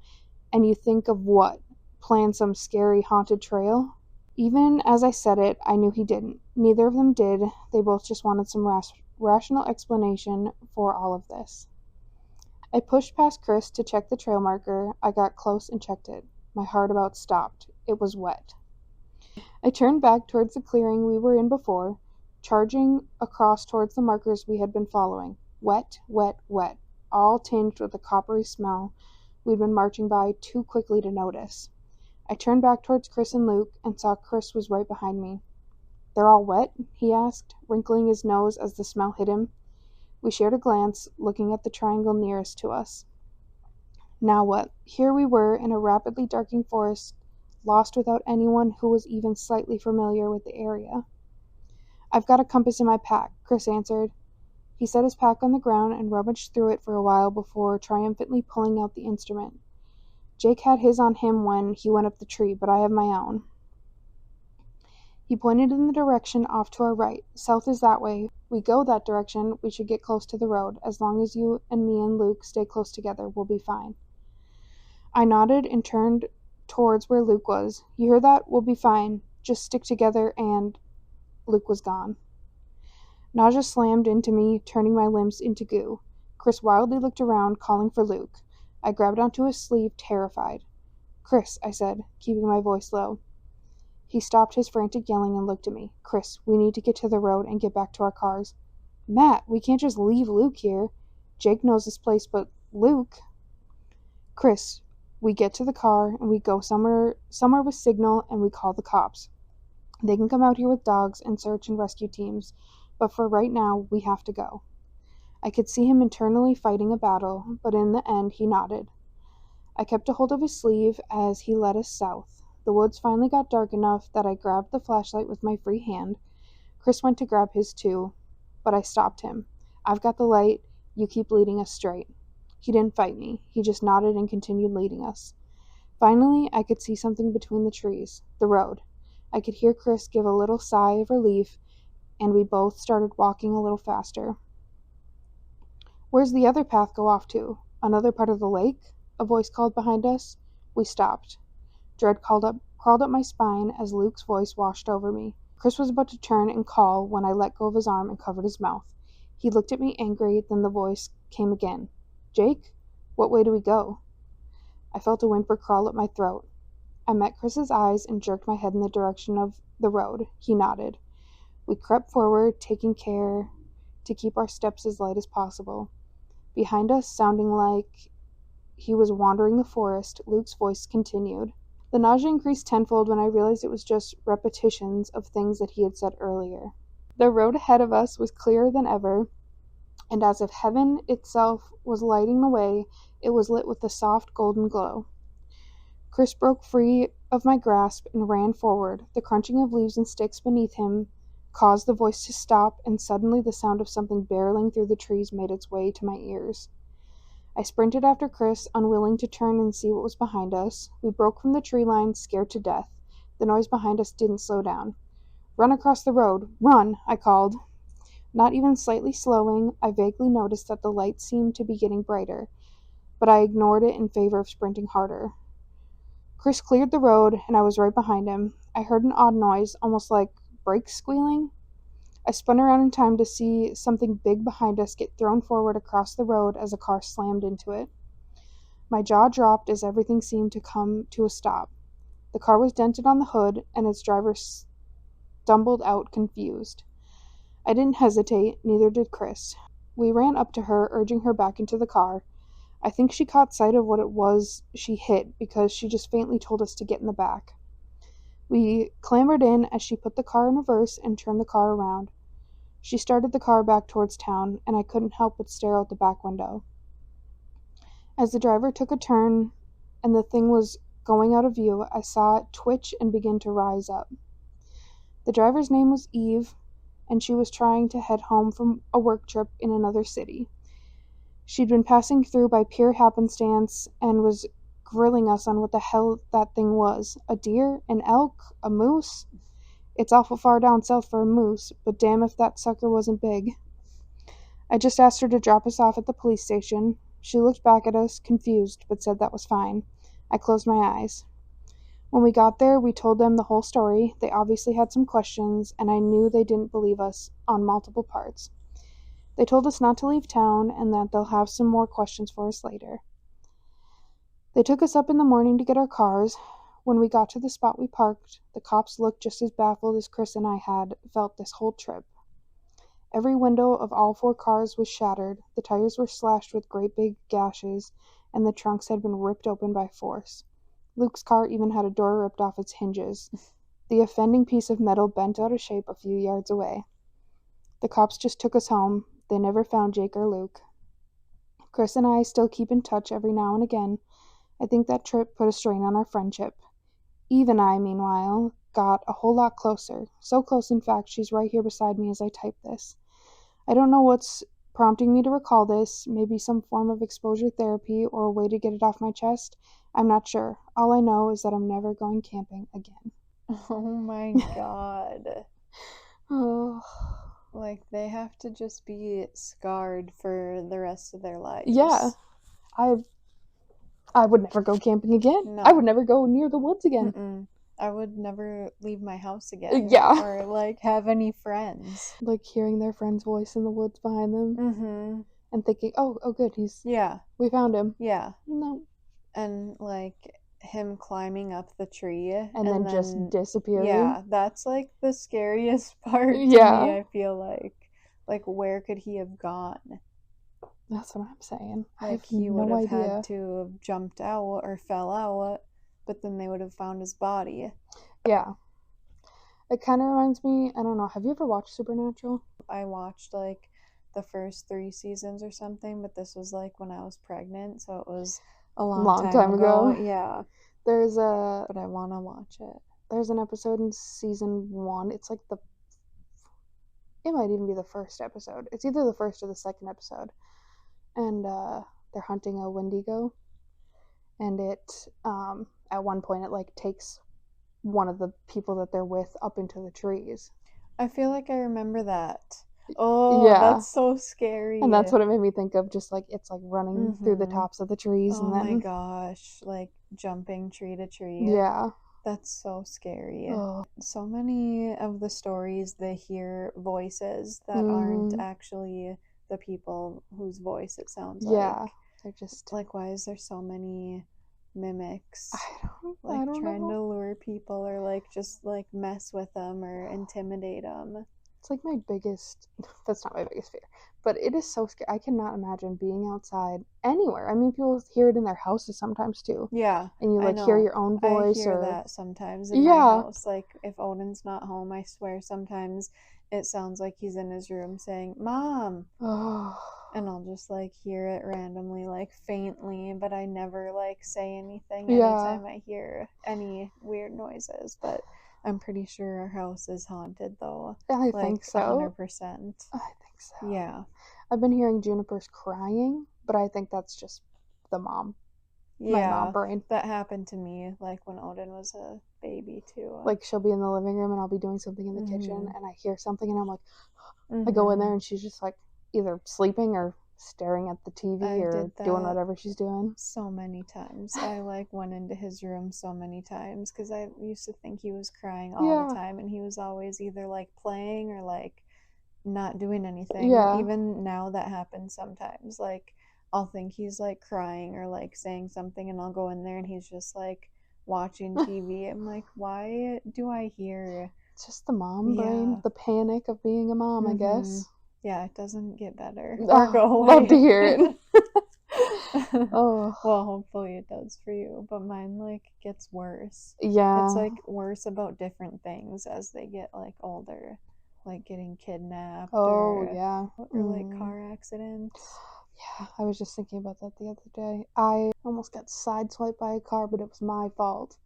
And you think of what? Plan some scary haunted trail? Even as I said it, I knew he didn't. Neither of them did. They both just wanted some rational explanation for all of this. I pushed past Chris to check the trail marker. I got close and checked it. My heart about stopped. It was wet. I turned back towards the clearing we were in before, charging across towards the markers we had been following. Wet, wet, wet, all tinged with a coppery smell we'd been marching by too quickly to notice. I turned back towards Chris and Luke and saw Chris was right behind me. They're all wet? He asked, wrinkling his nose as the smell hit him. We shared a glance, looking at the triangle nearest to us. Now what? Here we were in a rapidly darkening forest, lost without anyone who was even slightly familiar with the area. I've got a compass in my pack, Chris answered. He set his pack on the ground and rummaged through it for a while before triumphantly pulling out the instrument. Jake had his on him when he went up the tree, but I have my own. He pointed in the direction off to our right. South is that way. We go that direction, we should get close to the road. As long as you and me and Luke stay close together, we'll be fine. I nodded and turned towards where Luke was. You hear that? We'll be fine. Just stick together and... Luke was gone. Nausea slammed into me, turning my limbs into goo. Chris wildly looked around, calling for Luke. I grabbed onto his sleeve, terrified. Chris, I said, keeping my voice low. He stopped his frantic yelling and looked at me. Chris, we need to get to the road and get back to our cars. Matt, we can't just leave Luke here. Jake knows this place, but Luke... Chris, we get to the car and we go somewhere with signal and we call the cops. They can come out here with dogs and search and rescue teams, but for right now, we have to go. I could see him internally fighting a battle, but in the end, he nodded. I kept a hold of his sleeve as he led us south. The woods finally got dark enough that I grabbed the flashlight with my free hand. Chris went to grab his too, but I stopped him. I've got the light. You keep leading us straight. He didn't fight me. He just nodded and continued leading us. Finally, I could see something between the trees. The road. I could hear Chris give a little sigh of relief, and we both started walking a little faster. Where's the other path go off to? Another part of the lake? A voice called behind us. We stopped. Dread crawled up my spine as Luke's voice washed over me. Chris was about to turn and call when I let go of his arm and covered his mouth. He looked at me angry, then the voice came again. Jake? What way do we go? I felt a whimper crawl up my throat. I met Chris's eyes and jerked my head in the direction of the road. He nodded. We crept forward, taking care to keep our steps as light as possible. Behind us, sounding like he was wandering the forest, Luke's voice continued. The nausea increased tenfold when I realized it was just repetitions of things that he had said earlier. The road ahead of us was clearer than ever, and as if heaven itself was lighting the way, it was lit with a soft golden glow. Chris broke free of my grasp and ran forward. The crunching of leaves and sticks beneath him caused the voice to stop, and suddenly the sound of something barreling through the trees made its way to my ears. I sprinted after Chris, unwilling to turn and see what was behind us. We broke from the tree line, scared to death. The noise behind us didn't slow down. "Run across the road! Run!" I called. Not even slightly slowing, I vaguely noticed that the light seemed to be getting brighter, but I ignored it in favor of sprinting harder. Chris cleared the road, and I was right behind him. I heard an odd noise, almost like brakes squealing. I spun around in time to see something big behind us get thrown forward across the road as a car slammed into it. My jaw dropped as everything seemed to come to a stop. The car was dented on the hood, and its driver stumbled out confused. I didn't hesitate, neither did Chris. We ran up to her, urging her back into the car. I think she caught sight of what it was she hit, because she just faintly told us to get in the back. We clambered in as she put the car in reverse and turned the car around. She started the car back towards town, and I couldn't help but stare out the back window. As the driver took a turn and the thing was going out of view, I saw it twitch and begin to rise up. The driver's name was Eve, and she was trying to head home from a work trip in another city. She'd been passing through by pure happenstance and was grilling us on what the hell that thing was. A deer? An elk? A moose? It's awful far down south for a moose, but damn if that sucker wasn't big. I just asked her to drop us off at the police station. She looked back at us, confused, but said that was fine. I closed my eyes. When we got there, we told them the whole story. They obviously had some questions, and I knew they didn't believe us on multiple parts. They told us not to leave town and that they'll have some more questions for us later. They took us up in the morning to get our cars. When we got to the spot we parked, the cops looked just as baffled as Chris and I had felt this whole trip. Every window of all 4 cars was shattered, the tires were slashed with great big gashes, and the trunks had been ripped open by force. Luke's car even had a door ripped off its hinges. The offending piece of metal bent out of shape a few yards away. The cops just took us home. They never found Jake or Luke. Chris and I still keep in touch every now and again. I think that trip put a strain on our friendship. Eve and I, meanwhile, got a whole lot closer. So close, in fact, she's right here beside me as I type this. I don't know what's prompting me to recall this, maybe some form of exposure therapy or a way to get it off my chest. I'm not sure. All I know is that I'm never going camping again. Oh my god. Oh. Like, they have to just be scarred for the rest of their lives. Yeah. I would never go camping again. No. I would never go near the woods again. Mm-mm. I would never leave my house again. Yeah. Or, like, have any friends. Like hearing their friend's voice in the woods behind them. Mm-hmm. And thinking, oh good, we found him. Yeah. No. And, like, him climbing up the tree. And then just disappearing. Yeah, that's, like, the scariest part to Yeah. me, I feel like. Like, where could he have gone? That's what I'm saying. Like, he would have had to have jumped out or fell out, but then they would have found his body. Yeah. It kind of reminds me, I don't know, have you ever watched Supernatural? I watched, like, the first 3 seasons or something, but this was, like, when I was pregnant, so it was a long time ago. Yeah. But I want to watch it. There's an episode in season 1. It's like it might even be the first episode. It's either the first or the second episode. And they're hunting a Wendigo. And it, at one point, it, like, takes one of the people that they're with up into the trees. I feel like I remember that. Oh, yeah. That's so scary. And that's what it made me think of, just, like, it's, like, running through the tops of the trees. Oh, and then, my gosh, like, jumping tree to tree. Yeah. That's so scary. Oh. So many of the stories, they hear voices that aren't actually the people whose voice it sounds like. Yeah. They're just... Like, why is there so many mimics? I like, don't trying know. to lure people or, like, just, like, mess with them or intimidate them. It's like my biggest, that's not my biggest fear, but it is so scary. I cannot imagine being outside anywhere. I mean, people hear it in their houses sometimes too. Yeah, And you I like hear know. your own I voice hear or, that sometimes in my yeah. house. Like, if Odin's not home, I swear sometimes it sounds like he's in his room saying, Mom! Oh, And I'll just like hear it randomly, like faintly, but I never like say anything yeah, anytime I hear any weird noises. But I'm pretty sure our house is haunted though, I think like so. 100%. I think so. Yeah. I've been hearing Juniper's crying, but I think that's just the mom, my mom Yeah, brain. that happened to me like when Odin was a baby too. Like she'll be in the living room and I'll be doing something in the kitchen Mhm. and I hear something and I'm like, I go in there Mhm. and she's just like either sleeping or staring at the TV I or did doing that whatever she's doing. so many times. I like went into his room so many times because I used to think he was crying all the Yeah, time, and he was always either like playing or like not doing anything. yeah. Even now that happens sometimes. Like I'll think he's like crying or like saying something, and I'll go in there and he's just like watching TV. I'm like, why do I hear? It's just the mom brain, Yeah. the panic of being a mom, I Mhm. guess. Yeah, it doesn't get better or Oh, go love to away. hear it. Oh, Well, hopefully it does for you, but mine like gets worse. It's yeah. like worse about different things as they get like older, like getting kidnapped Oh, yeah. or like car accidents. Yeah, I was just thinking about that the other day. I almost got sideswiped by a car, but it was my fault.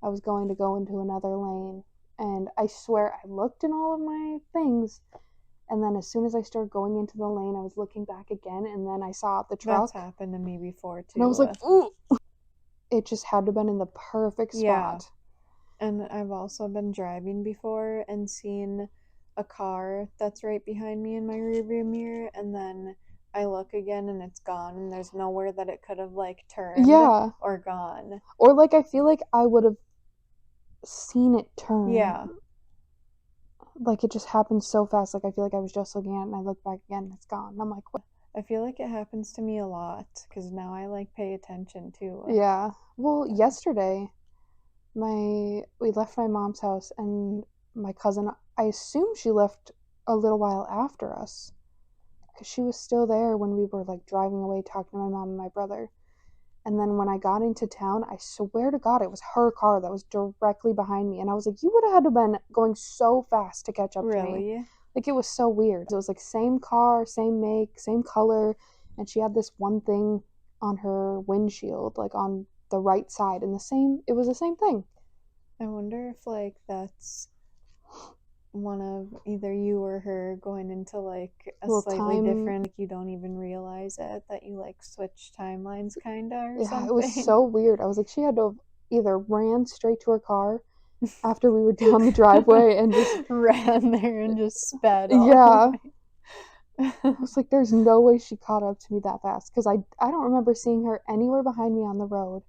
I was going to go into another lane, and I swear I looked in all of my things, and then as soon as I started going into the lane, I was looking back again, and then I saw the That's truck, happened to me before and I was like, too. ooh! It just had to have been in the perfect Yeah, spot. and I've also been driving before and seen a car that's right behind me in my rearview mirror, and then I look again and it's gone, and there's nowhere that it could have like turned Yeah. or gone. Or like I feel like I would have seen it turn. Yeah, Like it just happened so fast. Like I feel like I was just looking at it and I look back again and it's gone. And I'm like, what? I feel like it happens to me a lot because now I like pay attention too. Yeah. Well, yesterday we left my mom's house and my cousin, I assume she left a little while after us because she was still there when we were like driving away talking to my mom and my brother. And then when I got into town, I swear to God, it was her car that was directly behind me. And I was like, you would have had to have been going so fast to catch up to me. Really? Like, it was so weird. It was like same car, same make, same color. And she had this one thing on her windshield, like on the right side. And it was the same thing. I wonder if like that's one of either you or her going into like a Little slightly time. different, like you don't even realize it, that you like switch timelines kinda or Yeah, it was something. so weird. I was like, she had to have either ran straight to her car after we were down the driveway and just, Ran there and just sped all yeah. the I way. was like, there's no way she caught up to me that fast because I don't remember seeing her anywhere behind me on the road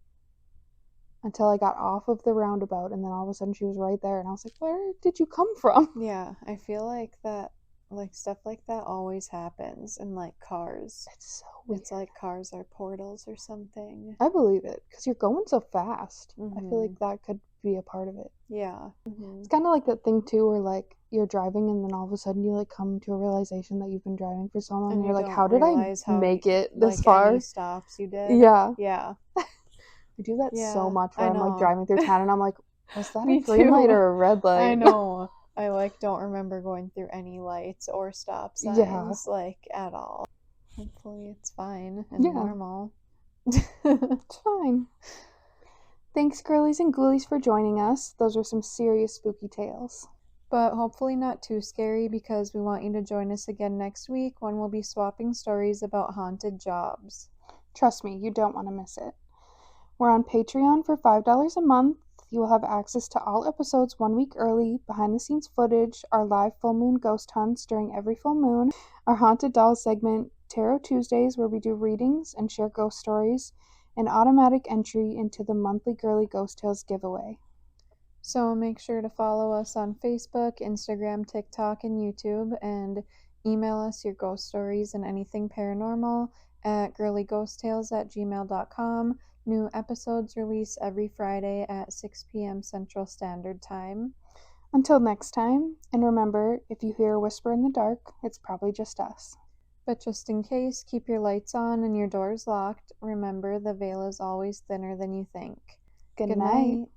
until I got off of the roundabout, and then all of a sudden she was right there, and I was like, where did you come from? Yeah, I feel like that, like stuff like that always happens in like cars. It's so weird. It's like cars are portals or something. I believe it because you're going so fast. I feel Mm-hmm. like that could be a part of it. Yeah. Mm-hmm. It's kind of like that thing too, where like you're driving and then all of a sudden you like come to a realization that you've been driving for so long, and And you're you like, don't how did I realize how make it this like any far? stops you did. Yeah, Yeah. I do that so Yeah, much where I I'm like know. driving through town and I'm like, was that a Me green light too. or a red I light? know. I like don't remember going through any lights or stop Yeah, signs like at all. Hopefully it's fine and yeah, normal. it's fine. Thanks, girlies and ghoulies, for joining us. Those are some serious spooky tales. But hopefully not too scary because we want you to join us again next week when we'll be swapping stories about haunted jobs. Trust me, you don't want to miss it. We're on Patreon for $5 a month. You will have access to all episodes 1 week early, behind the scenes footage, our live full moon ghost hunts during every full moon, our Haunted Dolls segment, Tarot Tuesdays, where we do readings and share ghost stories, and automatic entry into the monthly Girly Ghost Tales giveaway. So make sure to follow us on Facebook, Instagram, TikTok, and YouTube, and email us your ghost stories and anything paranormal at girlyghosttales@gmail.com. New episodes release every Friday at 6 p.m. Central Standard Time. Until next time, and remember, if you hear a whisper in the dark, it's probably just us. But just in case, keep your lights on and your doors locked. Remember, the veil is always thinner than you think. Good Good night. night.